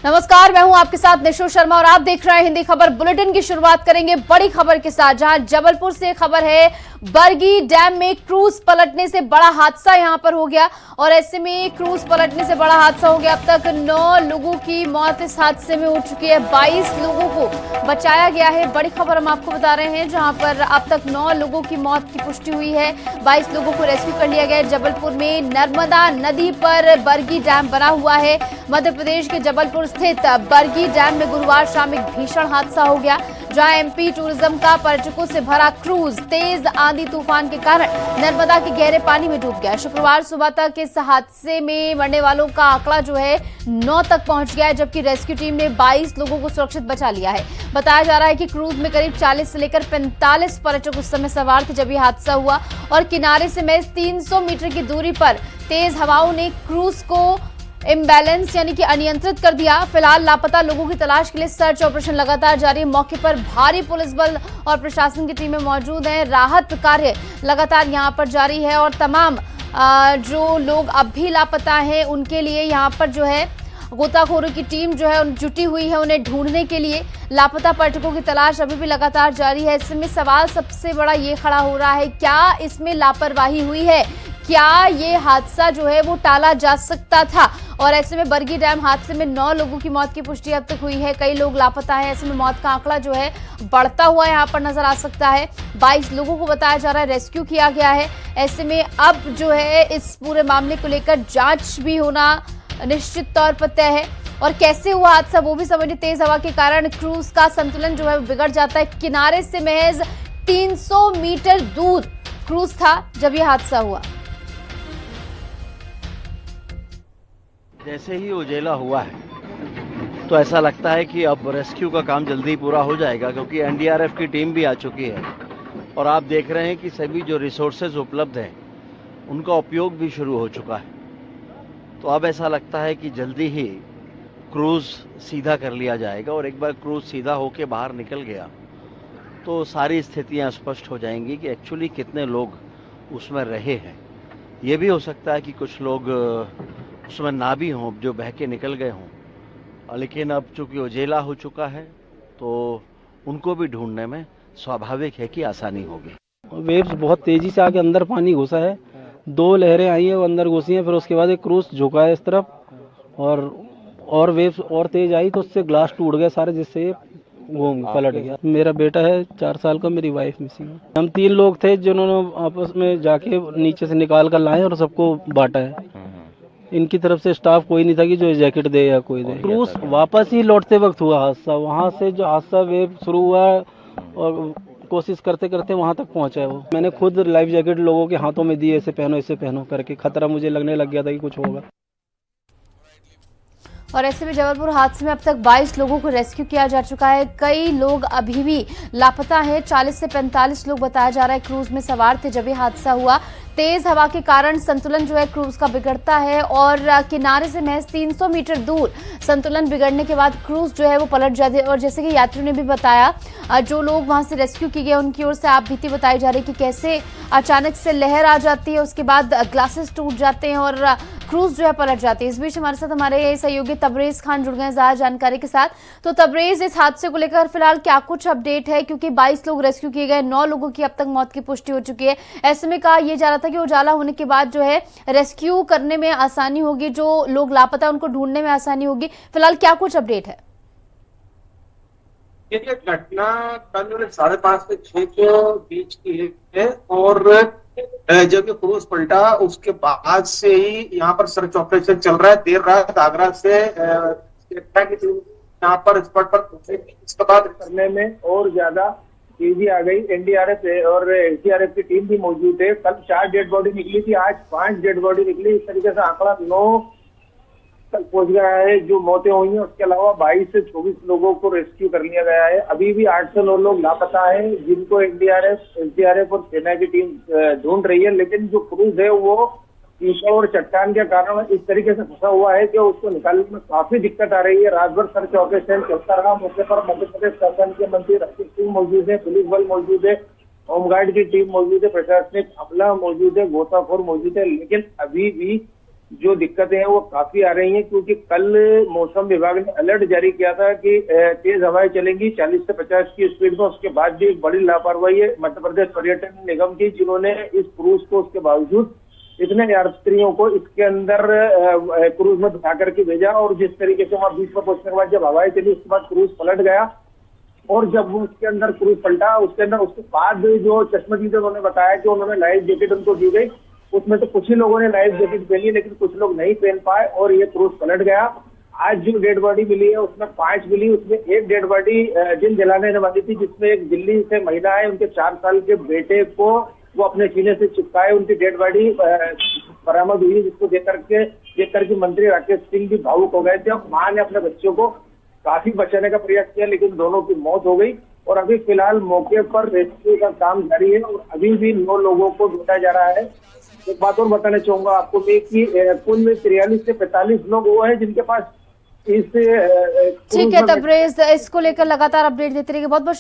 नमस्कार, मैं हूं आपके साथ निशु शर्मा और आप देख रहे हैं हिंदी खबर बुलेटिन की शुरुआत करेंगे बड़ी खबर के साथ, जहां जबलपुर से खबर है बरगी डैम में क्रूज पलटने से बड़ा हादसा यहां पर हो गया। और ऐसे में क्रूज पलटने से बड़ा हादसा हो गया। अब तक 9 लोगों की मौत इस हादसे में हो चुकी है, 22 लोगों को बचाया गया है। बड़ी खबर हम आपको बता रहे हैं, जहां पर अब तक 9 लोगों की मौत की पुष्टि हुई है, 22 लोगों को रेस्क्यू कर लिया गया है। जबलपुर में नर्मदा नदी पर बरगी डैम बना हुआ है। मध्य प्रदेश के जबलपुर स्थित बरगी डैम में गुरुवार शाम एक भीषण हादसा हो गया, जहां एमपी टूरिज्म का पर्यटकों से भरा क्रूज तेज आंधी तूफान के कारण नर्मदा के गहरे पानी में डूब गया। शुक्रवार सुबह तक इस हादसे में मरने वालों का आंकड़ा जो है 9 तक पहुंच गया है, जबकि रेस्क्यू टीम ने 22 लोगों को सुरक्षित बचा लिया है। बताया जा रहा है कि क्रूज में करीब 40 से लेकर 45 पर्यटक उस समय सवार थे जब यह हादसा हुआ, और किनारे से महज 300 मीटर की दूरी पर तेज हवाओं ने क्रूज को इम्बैलेंस यानी कि अनियंत्रित कर दिया। फिलहाल लापता लोगों की तलाश के लिए सर्च ऑपरेशन लगातार जारी है। मौके पर भारी पुलिस बल और प्रशासन की टीमें मौजूद हैं। राहत कार्य लगातार यहां पर जारी है और तमाम जो लोग अब भी लापता हैं उनके लिए यहां पर जो है गोताखोरों की टीम जो है जुटी हुई है उन्हें ढूंढने के लिए। लापता पर्यटकों की तलाश अभी भी लगातार जारी है। इसमें सवाल सबसे बड़ा ये खड़ा हो रहा है, क्या इसमें लापरवाही हुई है? क्या ये हादसा जो है वो टाला जा सकता था? और ऐसे में बरगी डैम हादसे में 9 लोगों की मौत की पुष्टि अब तक हुई है, कई लोग लापता है। ऐसे में मौत का आंकड़ा जो है बढ़ता हुआ यहाँ पर नजर आ सकता है। 22 लोगों को बताया जा रहा है रेस्क्यू किया गया है। ऐसे में अब जो है इस पूरे मामले को लेकर जांच भी होना निश्चित तौर पर तय है। और कैसे हुआ हादसा वो भी समझिए। तेज हवा के कारण क्रूज का संतुलन जो है बिगड़ जाता है। किनारे से महज 300 मीटर दूर क्रूज था जब यह हादसा हुआ। जैसे ही उजेला हुआ है तो ऐसा लगता है कि अब रेस्क्यू का काम जल्दी पूरा हो जाएगा, क्योंकि एनडीआरएफ की टीम भी आ चुकी है और आप देख रहे हैं कि सभी जो रिसोर्सेज उपलब्ध हैं उनका उपयोग भी शुरू हो चुका है। तो अब ऐसा लगता है कि जल्दी ही क्रूज सीधा कर लिया जाएगा, और एक बार क्रूज सीधा होके बाहर निकल गया तो सारी स्थितियां स्पष्ट हो जाएंगी कि एक्चुअली कितने लोग उसमें रहे हैं। ये भी हो सकता है कि कुछ लोग उसमें ना भी हों, जो बह के निकल गए हों, लेकिन अब चूंकि उजेला हो चुका है तो उनको भी ढूंढने में स्वाभाविक है कि आसानी होगी। वेव्स बहुत तेजी से आके अंदर पानी घुसा है, 2 लहरें आई हैं वो अंदर घुसी हैं, फिर उसके बाद एक क्रूज झुका है इस तरफ और वेव्स और तेज आई तो उससे ग्लास टूट गए सारे, जिससे वो पलट गया। मेरा बेटा है 4 साल का, मेरी वाइफ मिसिंग है। हम 3 लोग थे जिन्होंने आपस में जाके नीचे से निकाल कर लाए और सबको बांटा है। इनकी तरफ से स्टाफ कोई नहीं था कि जो जैकेट दे या कोई दे। क्रूज वापस ही लौटते वक्त हुआ हादसा, वहाँ से जो हादसा वेव शुरू हुआ और कोशिश करते करते वहाँ तक पहुँचा है वो। मैंने खुद लाइफ जैकेट लोगों के हाथों में दी, ऐसे पहनो करके, खतरा मुझे लगने लग गया था कि कुछ होगा। और ऐसे में जबलपुर हादसे में अब तक 22 लोगों को रेस्क्यू किया जा चुका है। कई लोग अभी भी लापता हैं। 40 से 45 लोग बताया जा रहा है क्रूज में सवार थे जब ये हादसा हुआ। तेज हवा के कारण संतुलन जो है क्रूज का बिगड़ता है और किनारे से महज 300 मीटर दूर संतुलन बिगड़ने के बाद क्रूज जो है वो पलट जाती है। और जैसे कि यात्रियों ने भी बताया, जो लोग वहां से रेस्क्यू किए गए उनकी ओर से आप बीती बताई जा रही है कि कैसे अचानक से लहर आ जाती है, उसके बाद ग्लासेस टूट जाते हैं और क्रूज जो है पलट जाती है। इस बीच हमारे साथ हमारे सहयोगी तबरेज खान जुड़ गए हैं ज्यादा जानकारी के साथ। तो तबरेज, इस हादसे को लेकर फिलहाल क्या कुछ अपडेट है? क्योंकि 22 लोग रेस्क्यू किए गए, 9 लोगों की अब तक मौत की पुष्टि हो चुकी है। ऐसे में कहा यह जा रहा था कि उजाला होने के बाद जो है रेस्क्यू करने में आसानी होगी, जो लोग लापता उनको ढूंढने में आसानी होगी। फिलहाल क्या कुछ अपडेट है? ये घटना कल 5:30 से 6 के बीच की है और जब ये क्रूज पलटा उसके बाद से ही यहाँ पर सर्च ऑपरेशन चल रहा है। देर रात आगरा से की टीम यहाँ पर स्पॉट पर पहुंचे, इसके बाद करने में और ज्यादा तेजी आ गई। एनडीआरएफ और एसडीआरएफ की टीम भी मौजूद है। कल 4 डेड बॉडी निकली थी, आज 5 डेड बॉडी निकली। इस तरीके से आंकड़ा 9 तक पहुंच गया है जो मौतें हुई हैं। उसके अलावा 22 से 24 लोगों को रेस्क्यू कर लिया गया है। अभी भी 8 से 9 लोग लापता है, जिनको एनडीआरएफ, एसडीआरएफ और सेना की टीम ढूंढ रही है। लेकिन जो क्रूज है वो कीचड़ और चट्टान के कारण इस तरीके से फंसा हुआ है कि उसको निकालने में काफी दिक्कत आ रही है। रात भर सर्च ऑपरेशन चलता रहा। मौके पर मध्य प्रदेश शासन के मंत्री रक्षक सिंह मौजूद है, पुलिस बल मौजूद है, होमगार्ड की टीम मौजूद है, प्रशासनिक अमला मौजूद है, गोताखोर मौजूद है, लेकिन अभी भी जो दिक्कतें हैं वो काफी आ रही हैं, क्योंकि कल मौसम विभाग ने अलर्ट जारी किया था कि तेज हवाएं चलेंगी 40 से 50 की स्पीड में। उसके बाद भी एक बड़ी लापरवाही है मध्य प्रदेश पर्यटन निगम की, जिन्होंने इस क्रूज को उसके बावजूद इतने यात्रियों को इसके अंदर क्रूज में बिठा करके भेजा, और जिस तरीके से वहां बीच में पहुंचने के बाद जब हवाएं चली उसके बाद क्रूज पलट गया, और जब वो उसके अंदर क्रूज पलटा उसके बाद जो चश्मदीद उन्होंने बताया कि उन्होंने लाइफ जैकेट उनको दी गई, उसमें तो कुछ ही लोगों ने लाइफ जैकेट पहनी लेकिन कुछ लोग नहीं पहन पाए और ये क्रूज पलट गया। आज जो डेड बॉडी मिली है उसमें 5 मिली, उसमें एक डेड बॉडी जिन जलाने वाली थी, जिसमें एक दिल्ली से महिला है, उनके 4 साल के बेटे को वो अपने सीने से चिपकाए उनकी डेड बॉडी बरामद हुई, जिसको देख करके मंत्री राकेश सिंह भी भावुक हो गए थे। और मां ने अपने बच्चों को काफी बचाने का प्रयास किया लेकिन दोनों की मौत हो गई, और अभी फिलहाल मौके पर रेस्क्यू का काम जारी है और अभी भी 9 लोगों को ढूंढा जा रहा है। एक बात और बताना चाहूंगा आपको मैं कि कुल 43 से 45 लोग वो है जिनके पास इस ठीक है तबरेज, इसको लेकर लगातार अपडेट देते रहिए। बहुत बहुत